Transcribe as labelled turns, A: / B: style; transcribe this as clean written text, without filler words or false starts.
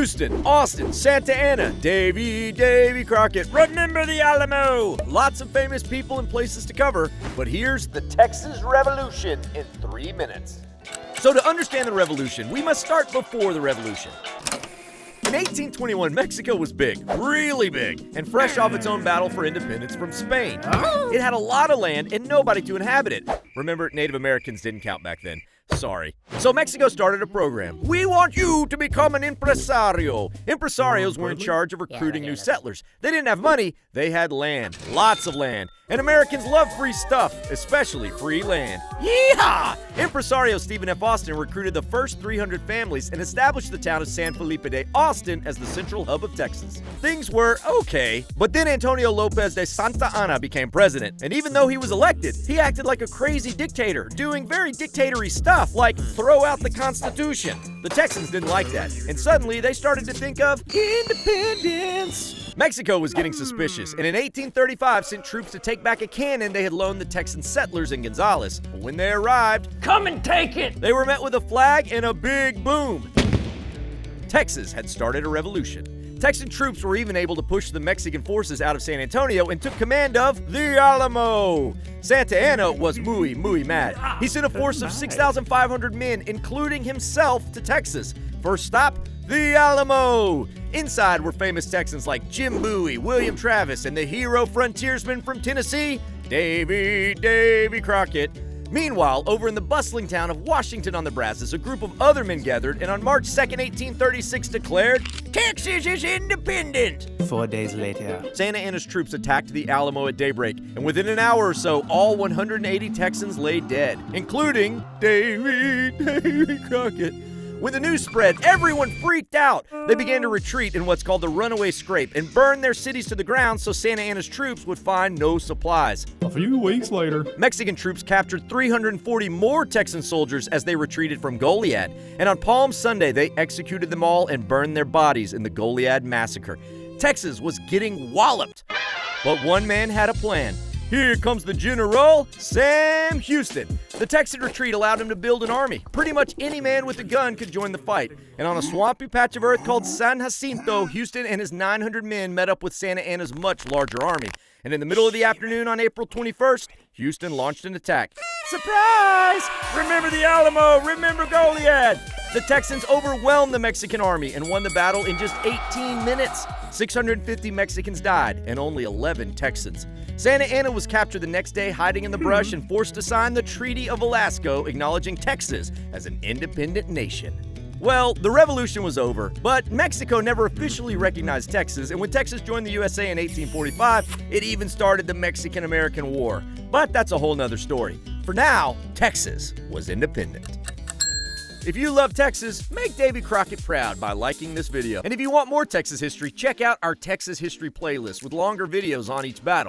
A: Houston, Austin, Santa Ana, Davy Crockett, remember the Alamo! Lots of famous people and places to cover, but here's the Texas Revolution in 3 minutes. So to understand the revolution, we must start before the revolution. In 1821, Mexico was big, really big, and fresh off its own battle for independence from Spain. It had a lot of land and nobody to inhabit it. Remember, Native Americans didn't count back then. Sorry. So Mexico started a program. We want you to become an impresario. Impresarios were in charge of recruiting new settlers. They didn't have money, they had land. Lots of land. And Americans love free stuff, especially free land. Yeehaw! Impresario Stephen F. Austin recruited the first 300 families and established the town of San Felipe de Austin as the central hub of Texas. Things were okay, but then Antonio Lopez de Santa Anna became president. And even though he was elected, he acted like a crazy dictator, doing very dictatory stuff like throw out the Constitution. The Texans didn't like that, and suddenly they started to think of independence. Mexico was getting suspicious, and in 1835 sent troops to take back a cannon they had loaned the Texan settlers in Gonzales. But when they arrived, come and take it! They were met with a flag and a big boom. Texas had started a revolution. Texan troops were even able to push the Mexican forces out of San Antonio and took command of the Alamo. Santa Anna was muy mad. He sent a force of 6,500 men, including himself, to Texas. First stop, the Alamo. Inside were famous Texans like Jim Bowie, William Travis, and the hero frontiersman from Tennessee, Davy Crockett. Meanwhile, over in the bustling town of Washington on the Brazos, a group of other men gathered and on March 2nd, 1836 declared, Texas is independent!
B: 4 days later,
A: Santa Anna's troops attacked the Alamo at daybreak, and within an hour or so, all 180 Texans lay dead, including Davy Crockett. When the news spread, everyone freaked out. They began to retreat in what's called the Runaway Scrape and burn their cities to the ground so Santa Anna's troops would find no supplies.
C: A few weeks later,
A: Mexican troops captured 340 more Texan soldiers as they retreated from Goliad. And on Palm Sunday, they executed them all and burned their bodies in the Goliad Massacre. Texas was getting walloped. But one man had a plan. Here comes the General, Sam Houston. The Texan retreat allowed him to build an army. Pretty much any man with a gun could join the fight. And on a swampy patch of earth called San Jacinto, Houston and his 900 men met up with Santa Anna's much larger army. And in the middle of the afternoon on April 21st, Houston launched an attack. Surprise! Remember the Alamo! Remember Goliad! The Texans overwhelmed the Mexican army and won the battle in just 18 minutes. 650 Mexicans died and only 11 Texans. Santa Anna was captured the next day, hiding in the brush and forced to sign the Treaty of Velasco, acknowledging Texas as an independent nation. Well, the revolution was over, but Mexico never officially recognized Texas, and when Texas joined the USA in 1845, it even started the Mexican-American War. But that's a whole nother story. For now, Texas was independent. If you love Texas, make Davy Crockett proud by liking this video. And if you want more Texas history, check out our Texas history playlist with longer videos on each battle.